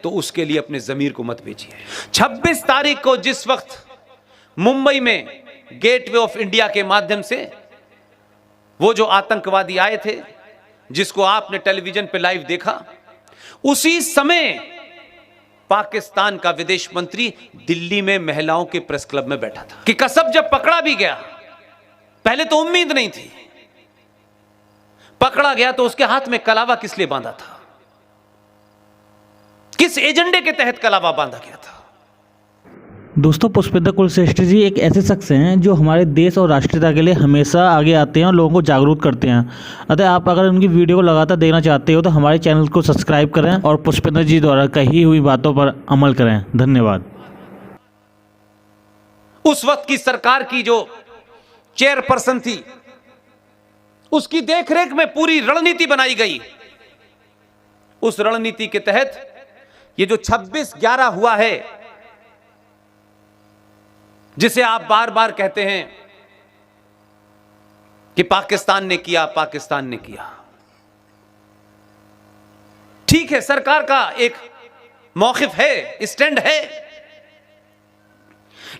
तो उसके लिए अपने जमीर को मत बेचिए। 26 तारीख को जिस वक्त मुंबई में गेटवे ऑफ इंडिया के माध्यम से वो जो आतंकवादी आए थे, जिसको आपने टेलीविजन पे लाइव देखा, उसी समय पाकिस्तान का विदेश मंत्री दिल्ली में महिलाओं के प्रेस क्लब में बैठा था कि कसब जब पकड़ा भी गया, पहले तो उम्मीद नहीं थी, पकड़ा गया तो उसके हाथ में कलावा किस लिए बांधा था, किस एजेंडे के तहत कलावा बांधा गया था। दोस्तों, पुष्पेंद्र कुलश्रेष्ठ जी एक ऐसे शख्स हैं जो हमारे देश और राष्ट्रीयता के लिए हमेशा आगे आते हैं और लोगों को जागरूक करते हैं। अतः आप अगर उनकी वीडियो को लगातार देखना चाहते हो तो हमारे चैनल को सब्सक्राइब करें और पुष्पेंद्र जी द्वारा कही हुई बातों पर अमल करें। धन्यवाद। उस वक्त की सरकार की जो चेयरपर्सन थी, उसकी देखरेख में पूरी रणनीति बनाई गई। उस रणनीति के तहत ये जो 26/11 हुआ है, जिसे आप बार बार कहते हैं कि पाकिस्तान ने किया, पाकिस्तान ने किया, ठीक है, सरकार का एक मौक़िफ़ है, स्टैंड है,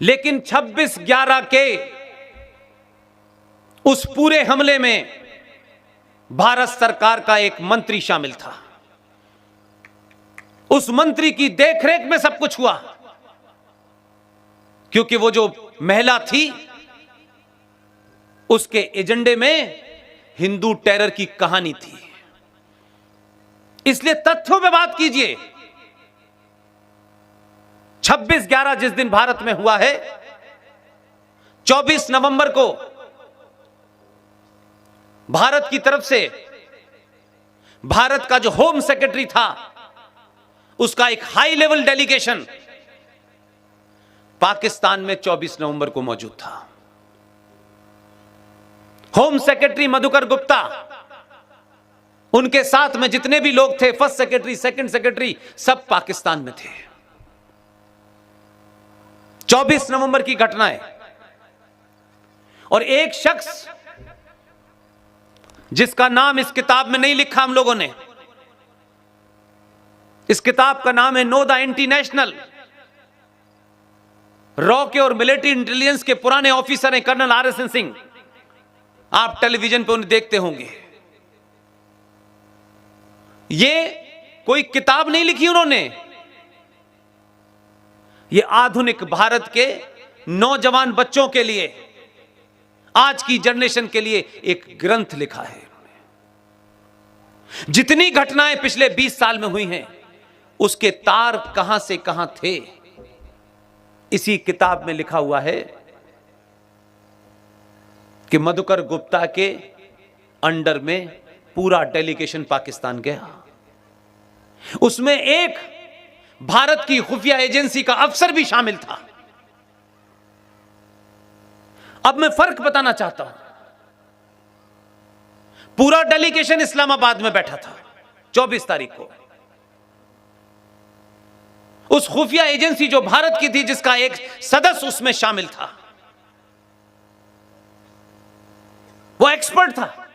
लेकिन 26/11 के उस पूरे हमले में भारत सरकार का एक मंत्री शामिल था। उस मंत्री की देखरेख में सब कुछ हुआ, क्योंकि वो जो महिला थी उसके एजेंडे में हिंदू टेरर की कहानी थी। इसलिए तथ्यों पे बात कीजिए। 26/11 जिस दिन भारत में हुआ है, 24 नवंबर को भारत की तरफ से भारत का जो होम सेक्रेटरी था, उसका एक हाई लेवल डेलीगेशन पाकिस्तान में 24 नवंबर को मौजूद था। होम सेक्रेटरी मधुकर गुप्ता, उनके साथ में जितने भी लोग थे, फर्स्ट सेक्रेटरी, सेकंड सेक्रेटरी, सब पाकिस्तान में थे। 24 नवंबर की घटना है। और एक शख्स जिसका नाम इस किताब में नहीं लिखा हम लोगों ने, इस किताब का नाम है नो द इंटरनेशनल, रॉ के और मिलिट्री इंटेलिजेंस के पुराने ऑफिसर हैं कर्नल RSN सिंह। आप टेलीविजन पे उन्हें देखते होंगे। ये कोई किताब नहीं लिखी उन्होंने, ये आधुनिक भारत के नौजवान बच्चों के लिए, आज की जनरेशन के लिए एक ग्रंथ लिखा है। जितनी घटनाएं पिछले 20 साल में हुई हैं, उसके तार कहां से कहां थे, इसी किताब में लिखा हुआ है कि मधुकर गुप्ता के अंडर में पूरा डेलीगेशन पाकिस्तान गया। उसमें एक भारत की खुफिया एजेंसी का अफसर भी शामिल था। अब मैं फर्क बताना चाहता हूं। पूरा डेलीगेशन इस्लामाबाद में बैठा था 24 तारीख को। उस खुफिया एजेंसी जो भारत की थी, जिसका एक सदस्य उसमें शामिल था, वो एक्सपर्ट था।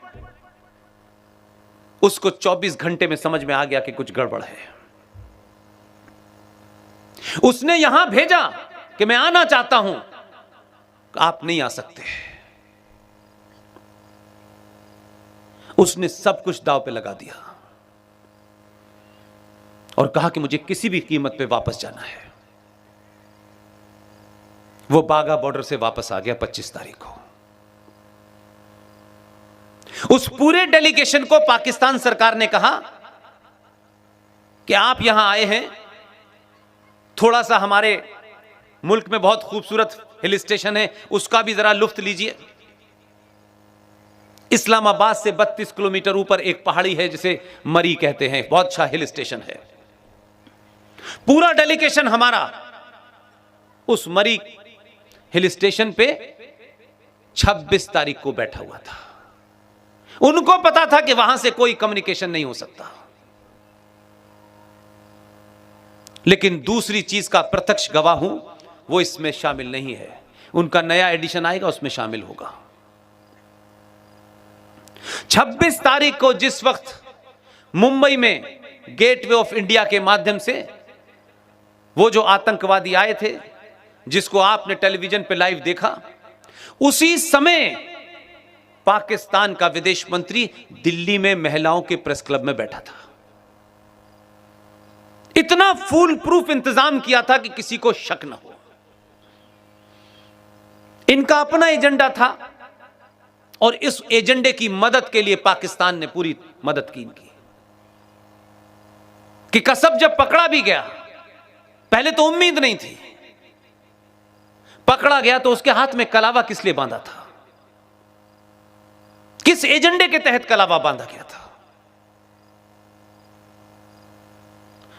उसको 24 घंटे में समझ में आ गया कि कुछ गड़बड़ है। उसने यहां भेजा कि मैं आना चाहता हूं, आप नहीं आ सकते। उसने सब कुछ दांव पे लगा दिया और कहा कि मुझे किसी भी कीमत पे वापस जाना है। वो बागा बॉर्डर से वापस आ गया 25 तारीख को। उस पूरे डेलीगेशन को पाकिस्तान सरकार ने कहा कि आप यहां आए हैं, थोड़ा सा हमारे मुल्क में बहुत खूबसूरत हिल स्टेशन है, उसका भी जरा लुत्फ लीजिए। इस्लामाबाद से 32 किलोमीटर ऊपर एक पहाड़ी है जिसे मरी कहते हैं, बहुत अच्छा हिल स्टेशन है। पूरा डेलीगेशन हमारा उस मरी हिल स्टेशन पे 26 तारीख को बैठा हुआ था। उनको पता था कि वहां से कोई कम्युनिकेशन नहीं हो सकता, लेकिन दूसरी चीज का प्रत्यक्ष गवाह हूं, वो इसमें शामिल नहीं है। उनका नया एडिशन आएगा, उसमें शामिल होगा। 26 तारीख को जिस वक्त मुंबई में गेटवे ऑफ इंडिया के माध्यम से वो जो आतंकवादी आए थे, जिसको आपने टेलीविजन पे लाइव देखा, उसी समय पाकिस्तान का विदेश मंत्री दिल्ली में महिलाओं के प्रेस क्लब में बैठा था। इतना फूल प्रूफ इंतजाम किया था कि किसी को शक न हो। इनका अपना एजेंडा था और इस एजेंडे की मदद के लिए पाकिस्तान ने पूरी मदद की इनकी। कि कसब जब पकड़ा भी गया, पहले तो उम्मीद नहीं थी, पकड़ा गया तो उसके हाथ में कलावा किस लिए बांधा था, किस एजेंडे के तहत कलावा बांधा गया था।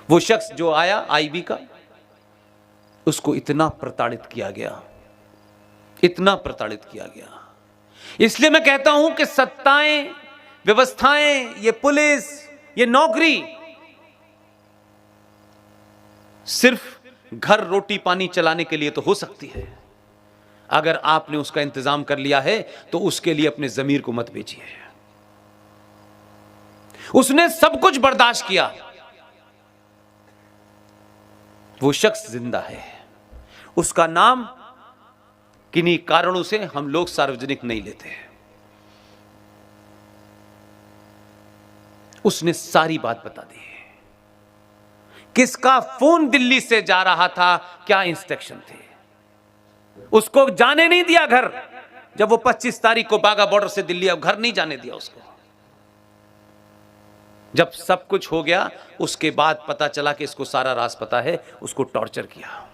वो शख्स जो आया आईबी का, उसको इतना प्रताड़ित किया गया, इतना प्रताड़ित किया गया। इसलिए मैं कहता हूं कि सत्ताएं, व्यवस्थाएं, ये पुलिस, ये नौकरी सिर्फ घर रोटी पानी चलाने के लिए तो हो सकती है। अगर आपने उसका इंतजाम कर लिया है तो उसके लिए अपने जमीर को मत बेचिए। उसने सब कुछ बर्दाश्त किया, वो शख्स जिंदा है। उसका नाम किन्हीं कारणों से हम लोग सार्वजनिक नहीं लेते हैं। उसने सारी बात बता दी, किसका फोन दिल्ली से जा रहा था, क्या इंस्ट्रक्शन थे। उसको जाने नहीं दिया घर, जब वो 25 तारीख को बागा बॉर्डर से दिल्ली, अब घर नहीं जाने दिया उसको। जब सब कुछ हो गया उसके बाद पता चला कि इसको सारा राज पता है, उसको टॉर्चर किया।